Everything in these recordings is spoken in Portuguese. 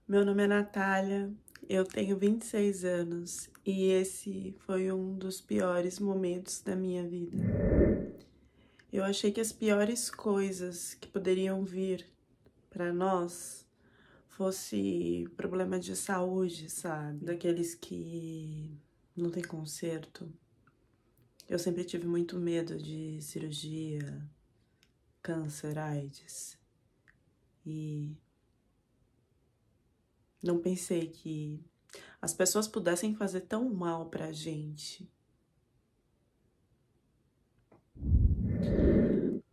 Meu nome é Natália, eu tenho 26 anos e esse foi um dos piores momentos da minha vida. Eu achei que as piores coisas que poderiam vir para nós fosse problema de saúde, sabe? Daqueles que não tem conserto. Eu sempre tive muito medo de cirurgia, câncer, AIDS. E não pensei que as pessoas pudessem fazer tão mal pra gente.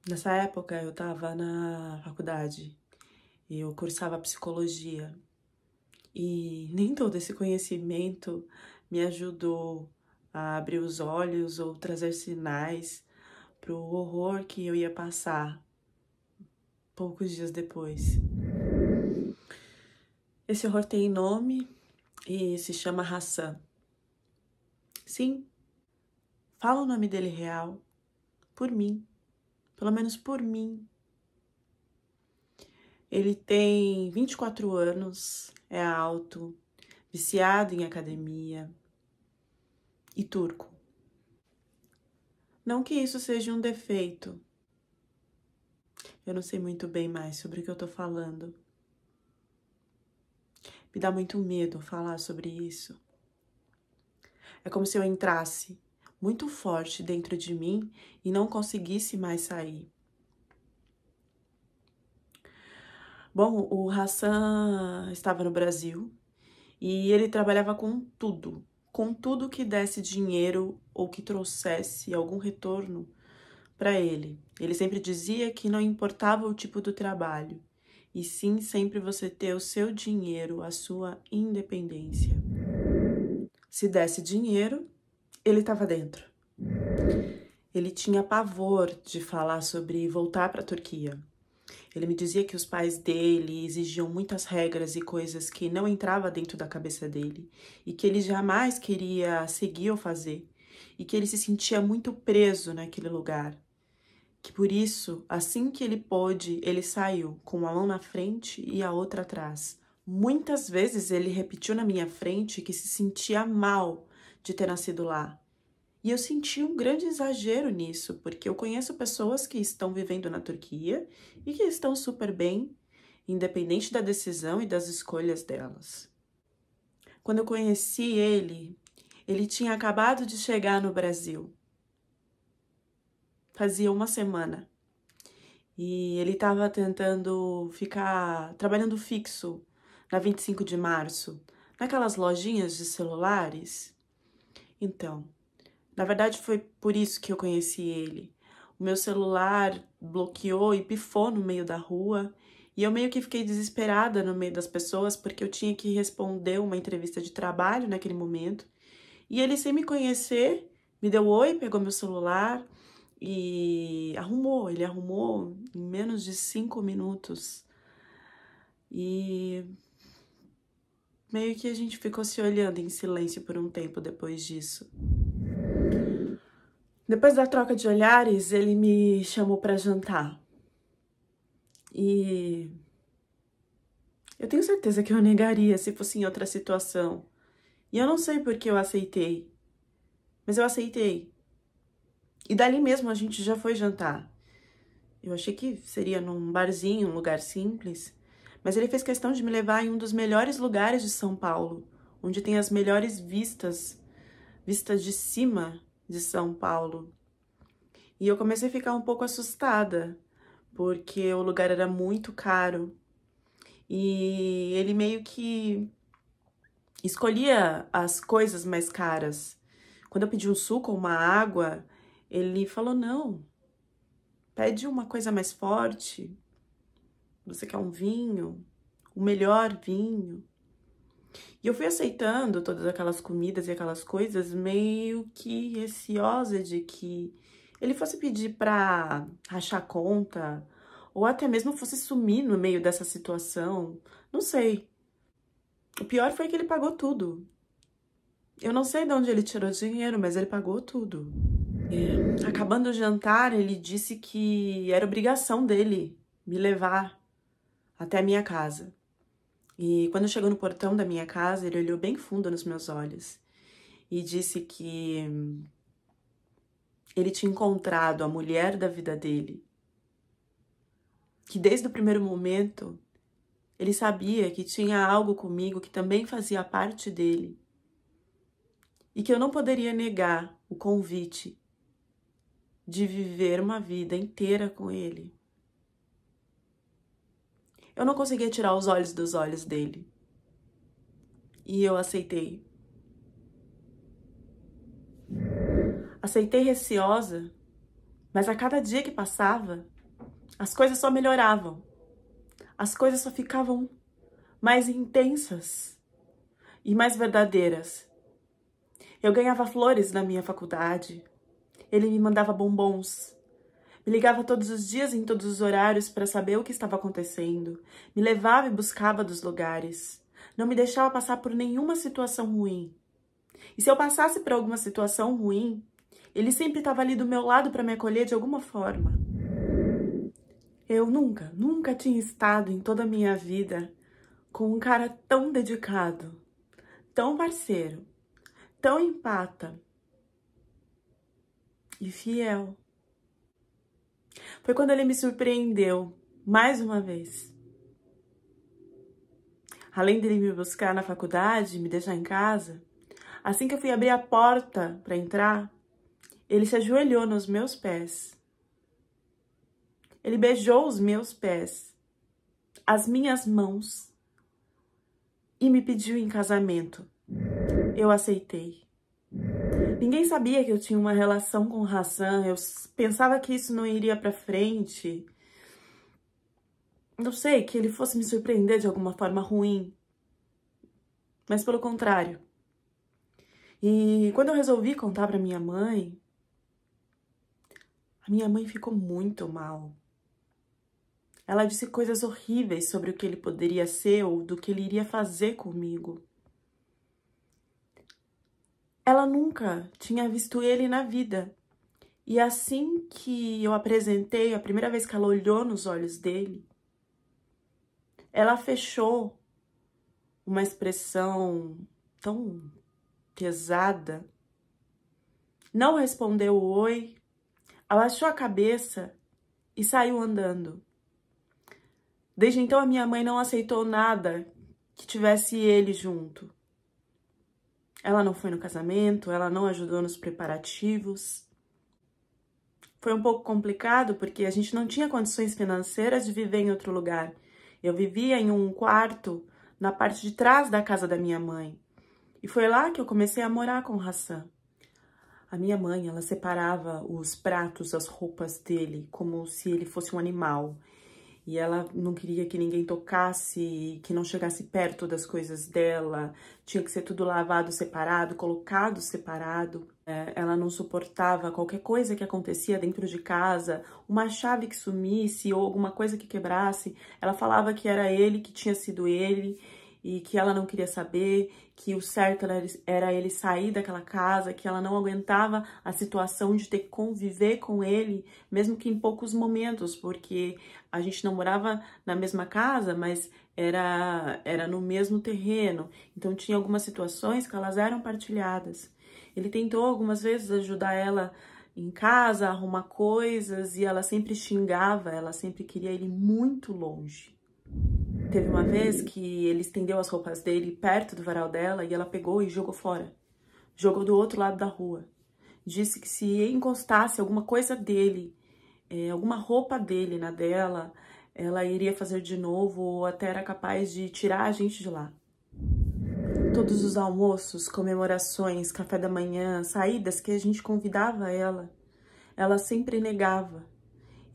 Nessa época eu tava na faculdade, eu cursava psicologia e nem todo esse conhecimento me ajudou a abrir os olhos ou trazer sinais pro horror que eu ia passar poucos dias depois. Esse horror tem nome e se chama Hassan. Sim, fala o nome dele real, por mim, pelo menos por mim. Ele tem 24 anos, é alto, viciado em academia e turco. Não que isso seja um defeito. Eu não sei muito bem mais sobre o que eu tô falando. Me dá muito medo falar sobre isso. É como se eu entrasse muito forte dentro de mim e não conseguisse mais sair. Bom, o Hassan estava no Brasil e ele trabalhava com tudo que desse dinheiro ou que trouxesse algum retorno para ele. Ele sempre dizia que não importava o tipo do trabalho, e sim sempre você ter o seu dinheiro, a sua independência. Se desse dinheiro, ele estava dentro. Ele tinha pavor de falar sobre voltar para a Turquia. Ele me dizia que os pais dele exigiam muitas regras e coisas que não entrava dentro da cabeça dele e que ele jamais queria seguir ou fazer e que ele se sentia muito preso naquele lugar. Que por isso, assim que ele pôde, ele saiu com uma mão na frente e a outra atrás. Muitas vezes ele repetiu na minha frente que se sentia mal de ter nascido lá. E eu senti um grande exagero nisso, porque eu conheço pessoas que estão vivendo na Turquia e que estão super bem, independente da decisão e das escolhas delas. Quando eu conheci ele tinha acabado de chegar no Brasil. Fazia uma semana. E ele estava tentando ficar trabalhando fixo na 25 de março, naquelas lojinhas de celulares. Então, na verdade foi por isso que eu conheci ele. O meu celular bloqueou e pifou no meio da rua e eu meio que fiquei desesperada no meio das pessoas porque eu tinha que responder uma entrevista de trabalho naquele momento. E ele, sem me conhecer, me deu oi, pegou meu celular e ele arrumou em menos de 5 minutos. E meio que a gente ficou se olhando em silêncio por um tempo depois disso. Depois da troca de olhares, ele me chamou para jantar. E eu tenho certeza que eu negaria se fosse em outra situação. E eu não sei por que eu aceitei, mas eu aceitei. E dali mesmo a gente já foi jantar. Eu achei que seria num barzinho, um lugar simples, mas ele fez questão de me levar em um dos melhores lugares de São Paulo, onde tem as melhores vistas de cima de São Paulo. E eu comecei a ficar um pouco assustada, porque o lugar era muito caro. E ele meio que escolhia as coisas mais caras. Quando eu pedi um suco ou uma água, ele falou, não, pede uma coisa mais forte. Você quer um vinho? O melhor vinho? E eu fui aceitando todas aquelas comidas e aquelas coisas meio que receosa de que ele fosse pedir pra rachar conta ou até mesmo fosse sumir no meio dessa situação. Não sei. O pior foi que ele pagou tudo. Eu não sei de onde ele tirou dinheiro, mas ele pagou tudo. E, acabando o jantar, ele disse que era obrigação dele me levar até a minha casa. E quando chegou no portão da minha casa, ele olhou bem fundo nos meus olhos e disse que ele tinha encontrado a mulher da vida dele, que desde o primeiro momento ele sabia que tinha algo comigo que também fazia parte dele e que eu não poderia negar o convite de viver uma vida inteira com ele. Eu não conseguia tirar os olhos dos olhos dele e eu aceitei. Aceitei receosa, mas a cada dia que passava, as coisas só melhoravam. As coisas só ficavam mais intensas e mais verdadeiras. Eu ganhava flores na minha faculdade. Ele me mandava bombons. Me ligava todos os dias em todos os horários para saber o que estava acontecendo. Me levava e buscava dos lugares. Não me deixava passar por nenhuma situação ruim. E se eu passasse por alguma situação ruim, ele sempre estava ali do meu lado para me acolher de alguma forma. Eu nunca tinha estado em toda a minha vida com um cara tão dedicado, tão parceiro, tão empata e fiel. Foi quando ele me surpreendeu, mais uma vez. Além dele me buscar na faculdade, me deixar em casa, assim que eu fui abrir a porta para entrar, ele se ajoelhou nos meus pés. Ele beijou os meus pés, as minhas mãos e me pediu em casamento. Eu aceitei. Ninguém sabia que eu tinha uma relação com o Hassan. Eu pensava que isso não iria pra frente. Não sei, que ele fosse me surpreender de alguma forma ruim. Mas pelo contrário. E quando eu resolvi contar pra minha mãe, a minha mãe ficou muito mal. Ela disse coisas horríveis sobre o que ele poderia ser ou do que ele iria fazer comigo. Ela nunca tinha visto ele na vida. E assim que eu apresentei, a primeira vez que ela olhou nos olhos dele, ela fechou uma expressão tão pesada, não respondeu o oi, abaixou a cabeça e saiu andando. Desde então a minha mãe não aceitou nada que tivesse ele junto. Ela não foi no casamento, ela não ajudou nos preparativos. Foi um pouco complicado porque a gente não tinha condições financeiras de viver em outro lugar. Eu vivia em um quarto na parte de trás da casa da minha mãe. E foi lá que eu comecei a morar com o Hassan. A minha mãe, ela separava os pratos, as roupas dele, como se ele fosse um animal. E ela não queria que ninguém tocasse, que não chegasse perto das coisas dela. Tinha que ser tudo lavado separado, colocado separado. Ela não suportava qualquer coisa que acontecia dentro de casa, uma chave que sumisse ou alguma coisa que quebrasse. Ela falava que era ele, que tinha sido ele e que ela não queria saber, que o certo era ele sair daquela casa, que ela não aguentava a situação de ter que conviver com ele, mesmo que em poucos momentos, porque a gente não morava na mesma casa, mas era no mesmo terreno. Então tinha algumas situações que elas eram partilhadas. Ele tentou algumas vezes ajudar ela em casa, a arrumar coisas, e ela sempre xingava, ela sempre queria ele muito longe. Teve uma vez que ele estendeu as roupas dele perto do varal dela e ela pegou e jogou fora. Jogou do outro lado da rua. Disse que se encostasse alguma coisa dele, alguma roupa dele na dela, ela iria fazer de novo ou até era capaz de tirar a gente de lá. Todos os almoços, comemorações, café da manhã, saídas que a gente convidava ela sempre negava.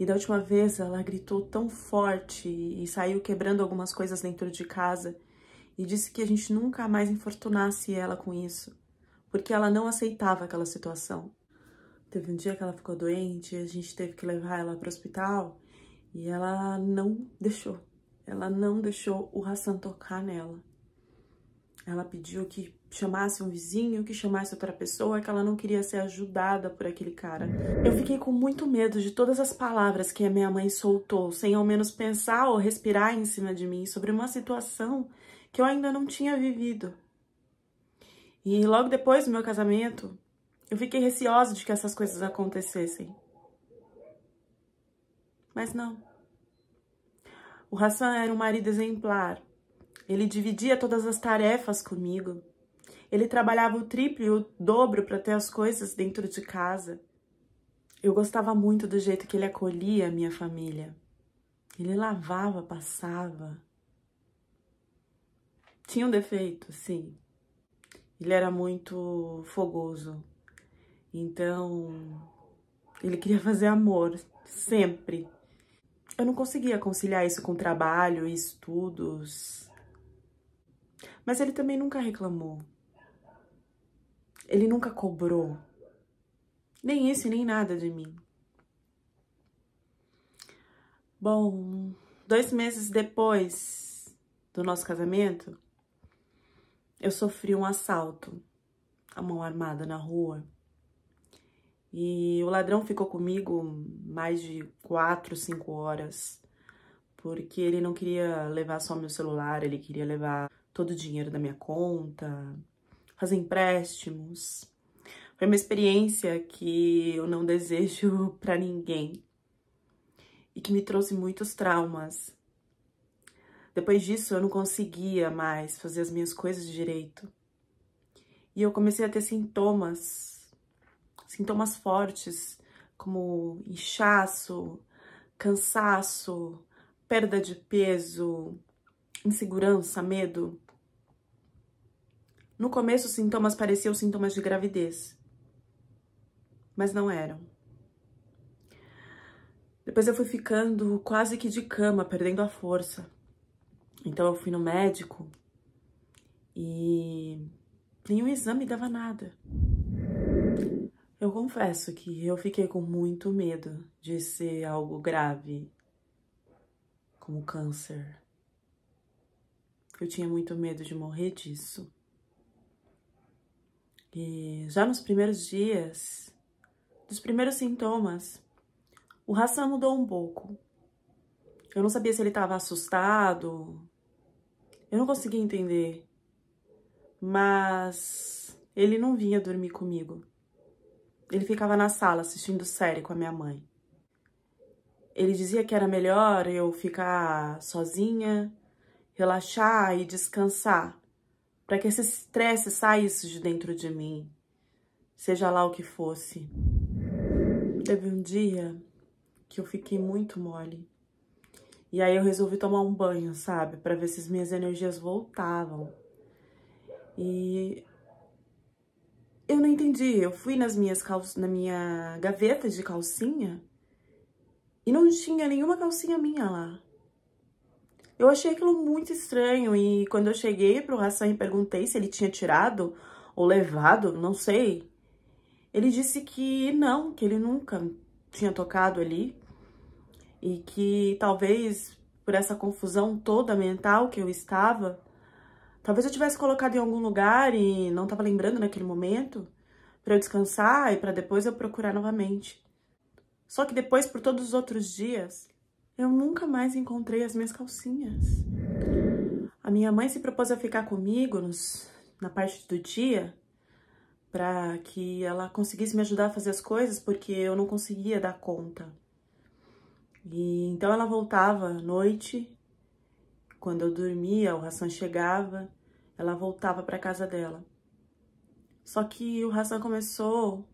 E da última vez ela gritou tão forte e saiu quebrando algumas coisas dentro de casa e disse que a gente nunca mais infortunasse ela com isso, porque ela não aceitava aquela situação. Teve um dia que ela ficou doente e a gente teve que levar ela para o hospital e ela não deixou o Hassan tocar nela. Ela pediu que chamasse um vizinho, que chamasse outra pessoa, que ela não queria ser ajudada por aquele cara. Eu fiquei com muito medo de todas as palavras que a minha mãe soltou, sem ao menos pensar ou respirar em cima de mim sobre uma situação que eu ainda não tinha vivido. E logo depois do meu casamento, eu fiquei receosa de que essas coisas acontecessem. Mas não. O Hassan era um marido exemplar. Ele dividia todas as tarefas comigo. Ele trabalhava o triplo e o dobro para ter as coisas dentro de casa. Eu gostava muito do jeito que ele acolhia a minha família. Ele lavava, passava. Tinha um defeito, sim. Ele era muito fogoso. Então, ele queria fazer amor, sempre. Eu não conseguia conciliar isso com trabalho e estudos. Mas ele também nunca reclamou. Ele nunca cobrou. Nem isso, nem nada de mim. Bom, 2 meses depois do nosso casamento, eu sofri um assalto à mão armada na rua. E o ladrão ficou comigo mais de 4, 5 horas, porque ele não queria levar só meu celular, ele queria levar todo o dinheiro da minha conta, fazer empréstimos. Foi uma experiência que eu não desejo pra ninguém e que me trouxe muitos traumas. Depois disso, eu não conseguia mais fazer as minhas coisas direito. E eu comecei a ter sintomas fortes, como inchaço, cansaço, perda de peso, insegurança, medo. No começo, os sintomas pareciam sintomas de gravidez, mas não eram. Depois eu fui ficando quase que de cama, perdendo a força. Então eu fui no médico e nenhum exame dava nada. Eu confesso que eu fiquei com muito medo de ser algo grave, como câncer. Eu tinha muito medo de morrer disso. E já nos primeiros dias, dos primeiros sintomas, o Hassan mudou um pouco. Eu não sabia se ele estava assustado. Eu não conseguia entender. Mas ele não vinha dormir comigo. Ele ficava na sala assistindo série com a minha mãe. Ele dizia que era melhor eu ficar sozinha, relaxar e descansar, para que esse estresse saísse de dentro de mim, seja lá o que fosse. Teve um dia que eu fiquei muito mole. E aí eu resolvi tomar um banho, sabe? Para ver se as minhas energias voltavam. E eu não entendi. Eu fui na minha gaveta de calcinha e não tinha nenhuma calcinha minha lá. Eu achei aquilo muito estranho e quando eu cheguei pro Hassan e perguntei se ele tinha tirado ou levado, não sei, ele disse que não, que ele nunca tinha tocado ali e que talvez por essa confusão toda mental que eu estava, talvez eu tivesse colocado em algum lugar e não estava lembrando naquele momento, para eu descansar e para depois eu procurar novamente. Só que depois, por todos os outros dias, eu nunca mais encontrei as minhas calcinhas. A minha mãe se propôs a ficar comigo na parte do dia para que ela conseguisse me ajudar a fazer as coisas, porque eu não conseguia dar conta. E então ela voltava à noite, quando eu dormia, o Hassan chegava, ela voltava para casa dela. Só que o Hassan começou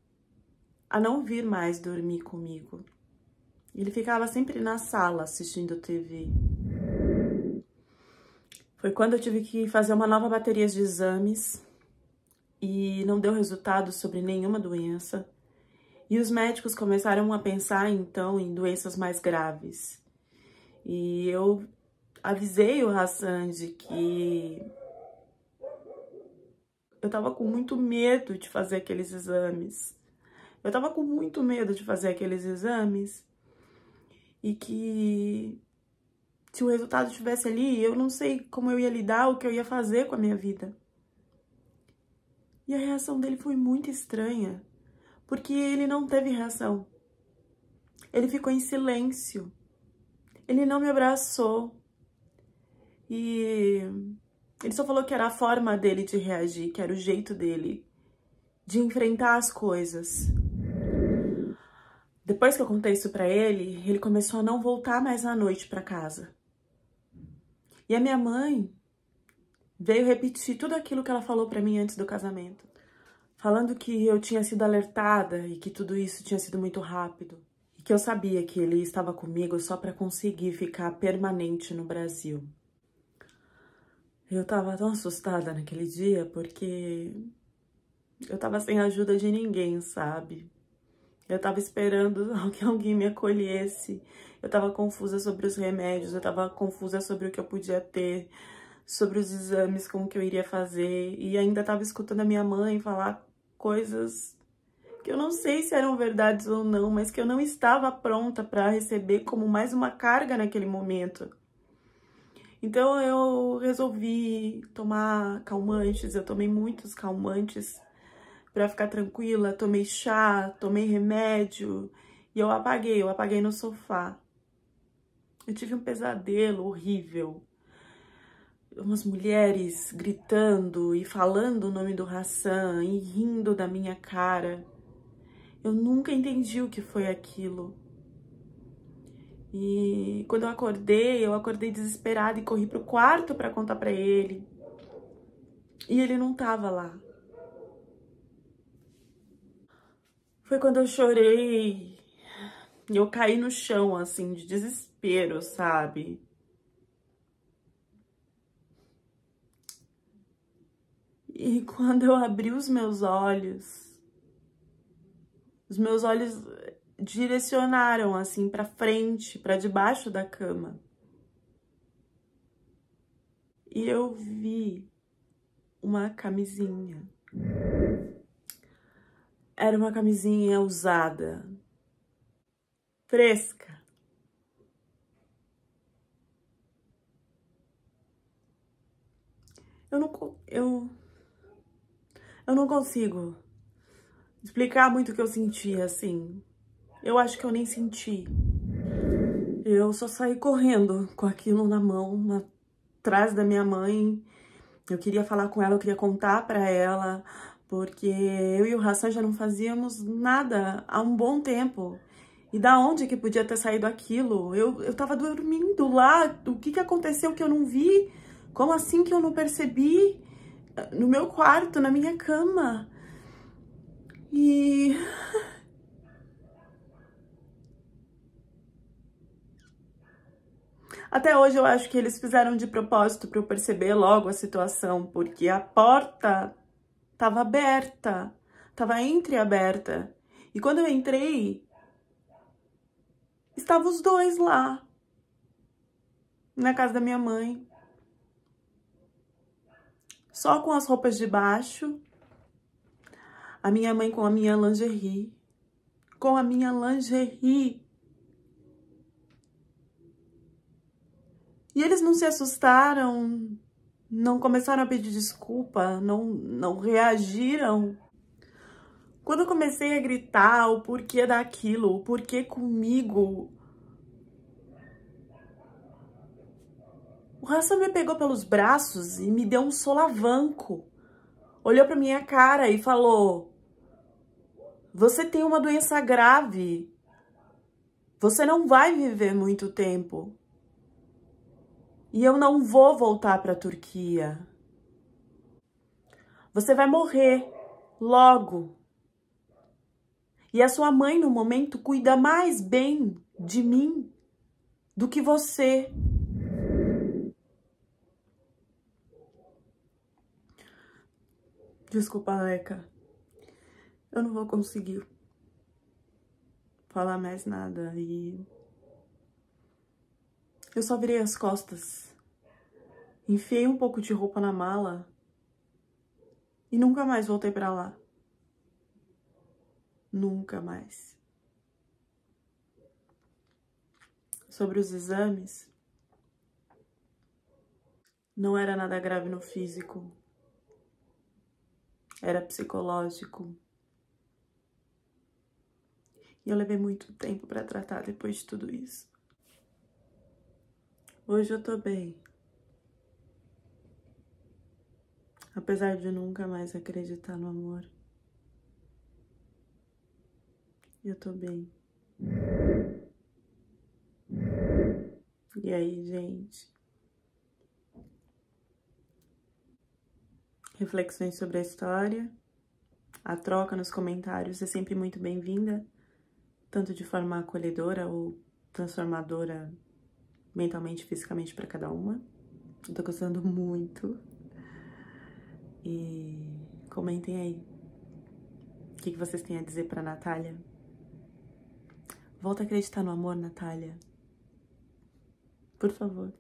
a não vir mais dormir comigo. Ele ficava sempre na sala assistindo TV. Foi quando eu tive que fazer uma nova bateria de exames e não deu resultado sobre nenhuma doença. E os médicos começaram a pensar, então, em doenças mais graves. E eu avisei o Hassan de que eu tava com muito medo de fazer aqueles exames. Eu tava com muito medo de fazer aqueles exames e que se o resultado estivesse ali, eu não sei como eu ia lidar, o que eu ia fazer com a minha vida. E a reação dele foi muito estranha, porque ele não teve reação. Ele ficou em silêncio. Ele não me abraçou. E ele só falou que era a forma dele de reagir, que era o jeito dele de enfrentar as coisas. Depois que eu contei isso pra ele, ele começou a não voltar mais à noite pra casa. E a minha mãe veio repetir tudo aquilo que ela falou pra mim antes do casamento, falando que eu tinha sido alertada e que tudo isso tinha sido muito rápido. E que eu sabia que ele estava comigo só pra conseguir ficar permanente no Brasil. Eu tava tão assustada naquele dia porque eu tava sem ajuda de ninguém, sabe? Eu tava esperando que alguém me acolhesse. Eu tava confusa sobre os remédios, eu tava confusa sobre o que eu podia ter, sobre os exames, como que eu iria fazer. E ainda tava escutando a minha mãe falar coisas que eu não sei se eram verdades ou não, mas que eu não estava pronta para receber como mais uma carga naquele momento. Então eu resolvi tomar calmantes, eu tomei muitos calmantes pra ficar tranquila, tomei chá, tomei remédio e eu apaguei no sofá. Eu tive um pesadelo horrível. Umas mulheres gritando e falando o nome do Hassan e rindo da minha cara. Eu nunca entendi o que foi aquilo. E quando eu acordei desesperada e corri pro quarto pra contar pra ele. E ele não tava lá. Foi quando eu chorei e eu caí no chão, assim, de desespero, sabe? E quando eu abri os meus olhos direcionaram, assim, pra frente, pra debaixo da cama. E eu vi uma camisinha. Era uma camisinha usada, fresca. Eu não consigo explicar muito o que eu senti, assim. Eu acho que eu nem senti. Eu só saí correndo com aquilo na mão, atrás da minha mãe. Eu queria falar com ela, eu queria contar pra ela, porque eu e o Hassan já não fazíamos nada há um bom tempo. E da onde que podia ter saído aquilo? Eu tava dormindo lá, o que aconteceu que eu não vi? Como assim que eu não percebi? No meu quarto, na minha cama. E até hoje eu acho que eles fizeram de propósito para eu perceber logo a situação, porque a porta tava aberta, tava entreaberta. E quando eu entrei, estavam os dois lá, na casa da minha mãe. Só com as roupas de baixo, a minha mãe com a minha lingerie. Com a minha lingerie. E eles não se assustaram, não começaram a pedir desculpa, não reagiram. Quando eu comecei a gritar o porquê daquilo, o porquê comigo, o Hassan me pegou pelos braços e me deu um solavanco. Olhou pra minha cara e falou: "Você tem uma doença grave. Você não vai viver muito tempo. E eu não vou voltar pra Turquia. Você vai morrer logo. E a sua mãe, no momento, cuida mais bem de mim do que você." Desculpa, Leca. Eu não vou conseguir falar mais nada. E eu só virei as costas. Enfiei um pouco de roupa na mala e nunca mais voltei pra lá. Nunca mais. Sobre os exames, não era nada grave no físico. era psicológico. E eu levei muito tempo pra tratar depois de tudo isso. Hoje eu tô bem. Apesar de nunca mais acreditar no amor. Eu tô bem. E aí, gente? Reflexões sobre a história. A troca nos comentários é sempre muito bem-vinda, tanto de forma acolhedora ou transformadora mentalmente e fisicamente para cada uma. Eu tô gostando muito. E comentem aí o que vocês têm a dizer pra Natália. Volta a acreditar no amor, Natália. Por favor.